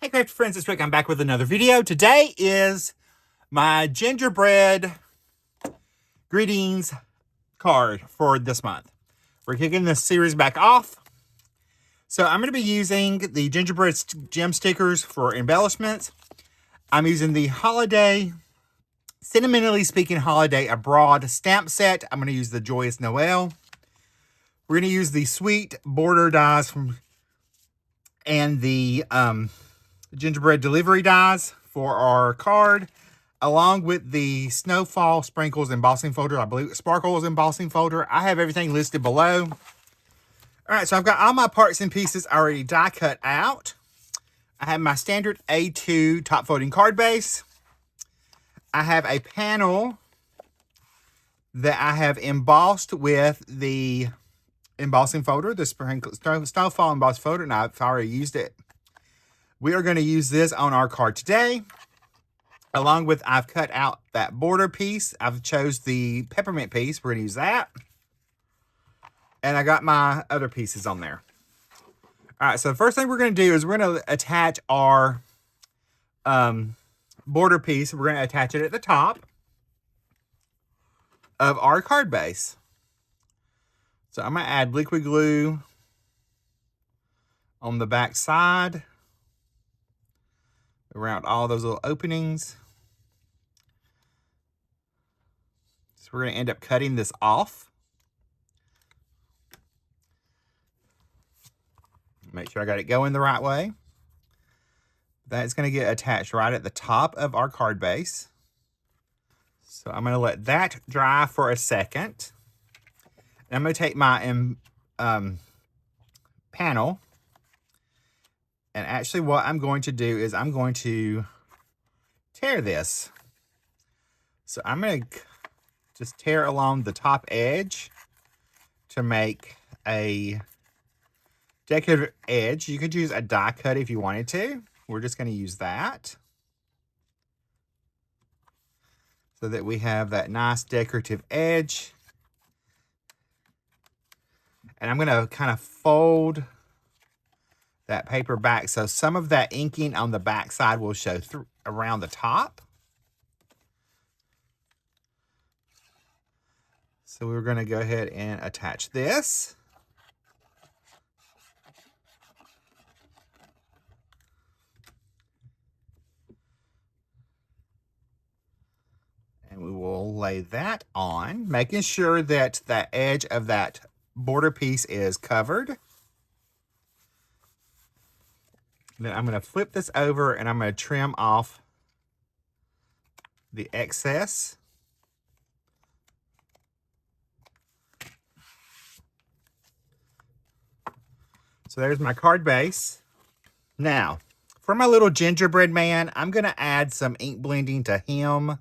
Hey craft friends, it's Rick. I'm back with another video. Today is my Gingerbread Greetings card for this month. We're kicking this series back off. So I'm going to be using the gingerbread gem stickers for embellishments. I'm using the holiday, Sentimentally Speaking Holiday Abroad stamp set. I'm going to use the Joyeux Noël. We're going to use the sweet border dies and the Gingerbread Delivery dies for our card, along with the Snowfall Sprinkles embossing folder. I believe Sparkles embossing folder. I have everything listed below. All right, so I've got all my parts and pieces already die cut out. I have my standard A2 top folding card base. I have a panel that I have embossed with the embossing folder, the Snowfall embossed folder, and I've already used it. We are going to use this on our card today, along with I've cut out that border piece. I've chose the peppermint piece. We're going to use that. And I got my other pieces on there. All right, so the first thing we're going to do is we're going to attach our border piece. We're going to attach it at the top of our card base. So I'm going to add liquid glue on the back side, around all those little openings. So we're going to end up cutting this off. Make sure I got it going the right way. That's going to get attached right at the top of our card base. So I'm going to let that dry for a second. And I'm going to take my panel. And actually what I'm going to do is I'm going to tear this. So I'm going to just tear along the top edge to make a decorative edge. You could use a die cut if you wanted to. We're just going to use that so that we have that nice decorative edge. And I'm going to kind of fold that paper back so some of that inking on the back side will show through around the top. So we're going to go ahead and attach this. And we will lay that on, making sure that that edge of that border piece is covered. Then I'm going to flip this over and I'm going to trim off the excess. So there's my card base. Now, for my little gingerbread man, I'm going to add some ink blending to him.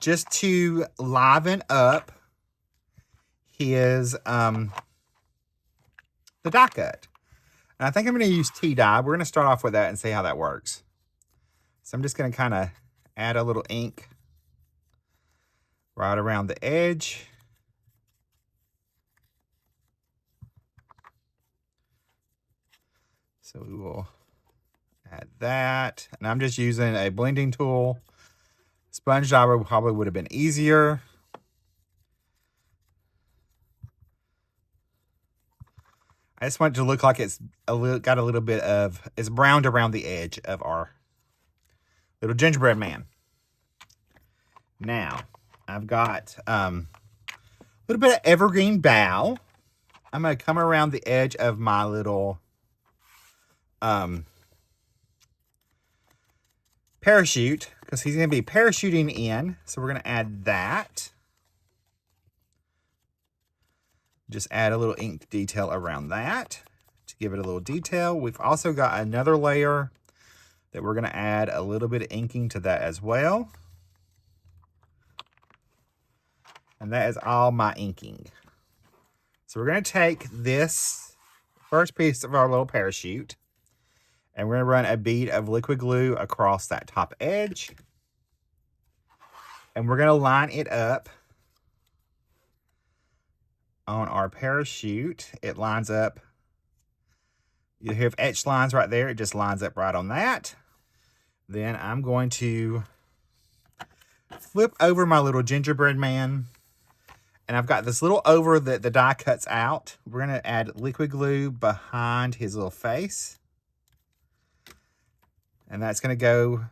Just to liven up his, the die cut. And I think I'm going to use tea dye. We're going to start off with that and see how that works. So I'm just going to kind of add a little ink right around the edge. So we will add that. And I'm just using a blending tool. Sponge dauber probably would have been easier. I just want it to look like it's got a little bit of, it's browned around the edge of our little gingerbread man. Now, I've got a little bit of evergreen bough. I'm going to come around the edge of my little parachute, because he's going to be parachuting in. So we're going to add that. Just add a little ink detail around that to give it a little detail. We've also got another layer that we're going to add a little bit of inking to that as well. And that is all my inking. So we're going to take this first piece of our little parachute and we're going to run a bead of liquid glue across that top edge. And we're going to line it up on our parachute. It lines up You have etched lines right there. It just lines up right on that. Then I'm going to flip over my little gingerbread man. And I've got this little over that the die cuts out. We're going to add liquid glue behind his little face. And that's going to go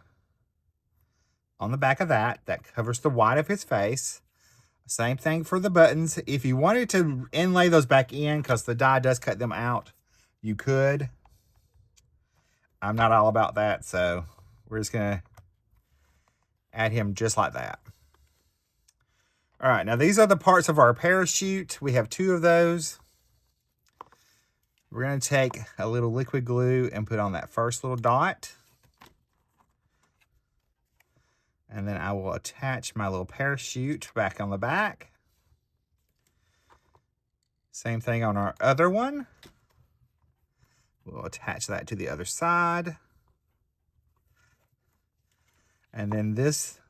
on the back of that. That covers the white of his face. Same thing for the buttons. If you wanted to inlay those back in, because the die does cut them out, you could. I'm not all about that, so we're just going to add him just like that. All right, now these are the parts of our parachute. We have 2 of those. We're going to take a little liquid glue and put on that first little dot. And then I will attach my little parachute back on the back. Same thing on our other one. We'll attach that to the other side. And then this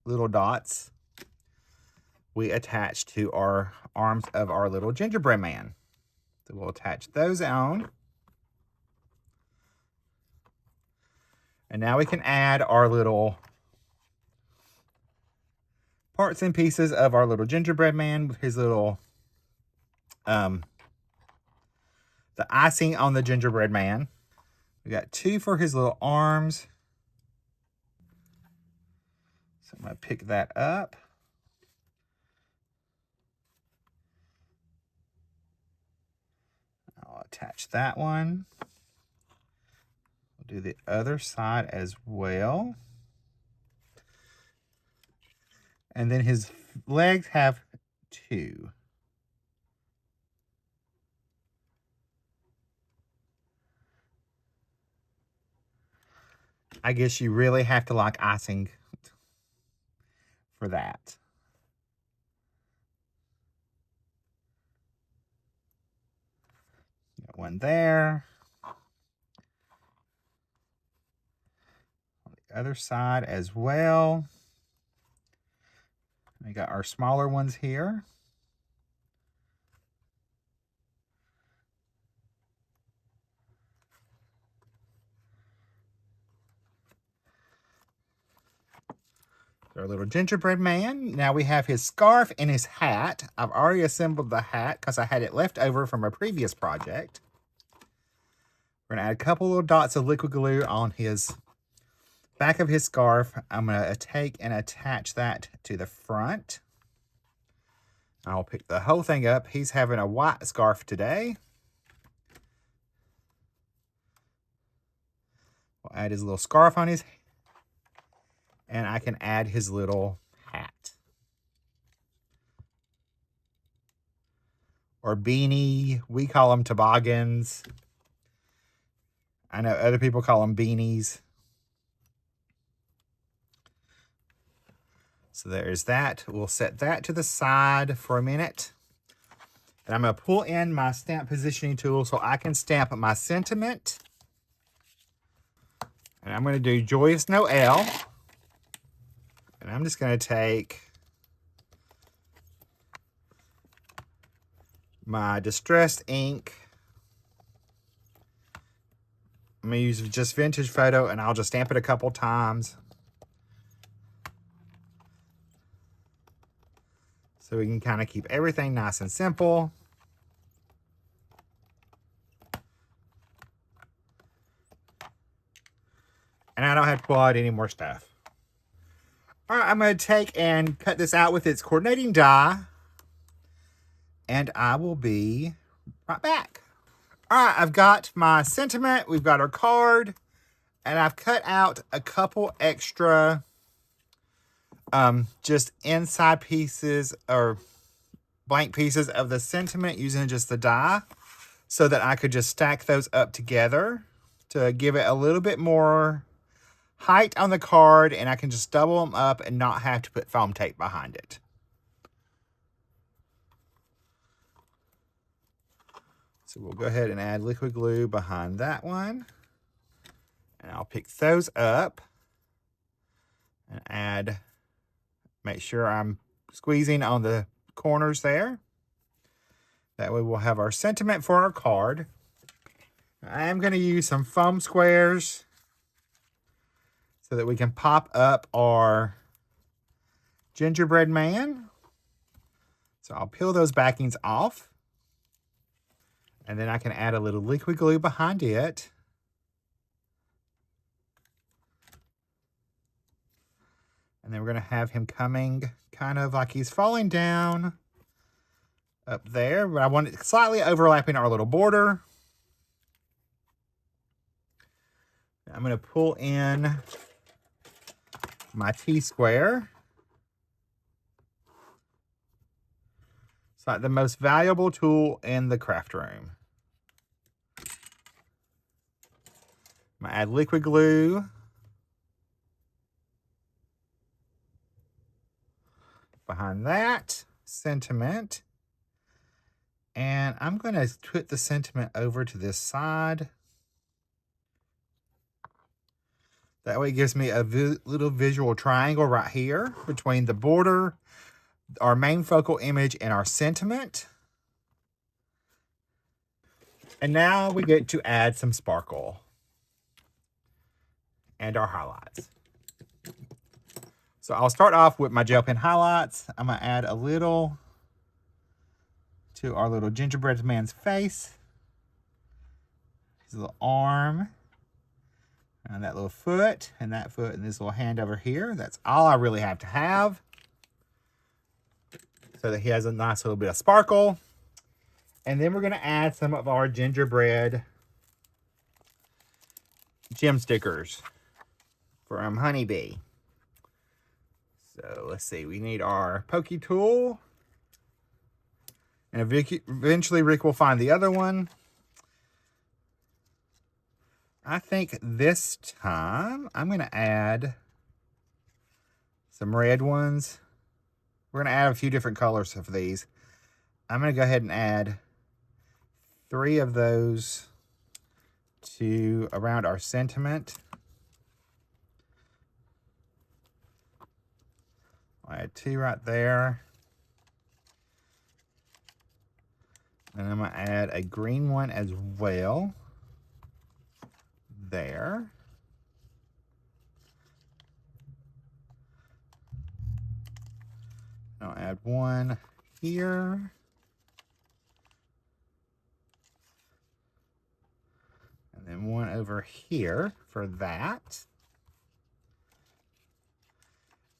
little dots we attach to our arms of our little gingerbread man. So we'll attach those on. And now we can add our little parts and pieces of our little gingerbread man with his little, the icing on the gingerbread man. We got 2 for his little arms. So I'm going to pick that up. I'll attach that one. We'll do the other side as well. And then his legs have 2. I guess you really have to like icing for that. Got one there. On the other side as well. We got our smaller ones here. Our little gingerbread man. Now we have his scarf and his hat. I've already assembled the hat because I had it left over from a previous project. We're going to add a couple little dots of liquid glue on his back of his scarf. I'm going to take and attach that to the front. I'll pick the whole thing up. He's having a white scarf today. We'll add his little scarf on his head. And I can add his little hat. Or beanie. We call them toboggans. I know other people call them beanies. So there's that. We'll set that to the side for a minute. And I'm going to pull in my stamp positioning tool so I can stamp my sentiment. And I'm going to do Joyeux Noël. And I'm just going to take my distressed ink. I'm going to use just vintage photo and I'll just stamp it a couple times. So we can kind of keep everything nice and simple. And I don't have to pull out any more stuff. All right, I'm going to take and cut this out with its coordinating die. And I will be right back. All right, I've got my sentiment. We've got our card. And I've cut out a couple extra just inside pieces or blank pieces of the sentiment using just the die so that I could just stack those up together to give it a little bit more height on the card, and I can just double them up and not have to put foam tape behind it. So we'll go ahead and add liquid glue behind that one. And I'll pick those up and add, make sure I'm squeezing on the corners there. That way we'll have our sentiment for our card. I am going to use some foam squares so that we can pop up our gingerbread man. So I'll peel those backings off. And then I can add a little liquid glue behind it. And then we're going to have him coming kind of like he's falling down up there. But I want it slightly overlapping our little border. I'm going to pull in my T-square. It's like the most valuable tool in the craft room. I'm going to add liquid glue. Behind that, sentiment. And I'm going to put the sentiment over to this side. That way it gives me a little visual triangle right here between the border, our main focal image, and our sentiment. And now we get to add some sparkle and our highlights. So I'll start off with my gel pen highlights. I'm going to add a little to our little gingerbread man's face. His little arm. And that little foot, and that foot, and this little hand over here. That's all I really have to have. So that he has a nice little bit of sparkle. And then we're going to add some of our gingerbread gem stickers from Honeybee. So let's see, we need our pokey tool. And eventually Rick will find the other one. I think this time I'm going to add some red ones. We're going to add a few different colors of these. I'm going to go ahead and add 3 of those to around our sentiment. I'll add 2 right there. And I'm going to add a green one as well. There. I'll add 1 here. And then 1 over here for that.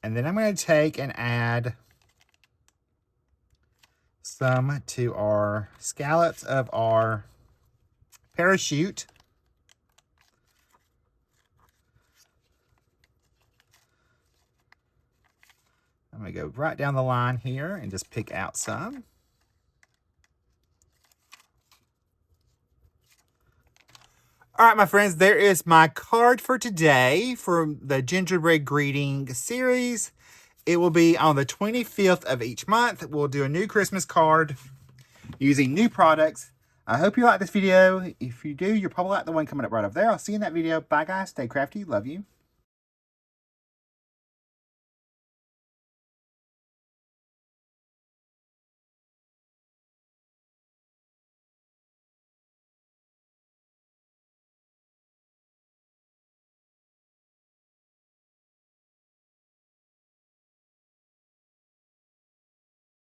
And then I'm going to take and add some to our scallops of our parachute. I'm going to go right down the line here and just pick out some. All right, my friends, there is my card for today for the Gingerbread Greeting series. It will be on the 25th of each month. We'll do a new Christmas card using new products. I hope you like this video. If you do, you'll probably like the one coming up right up there. I'll see you in that video. Bye, guys. Stay crafty. Love you.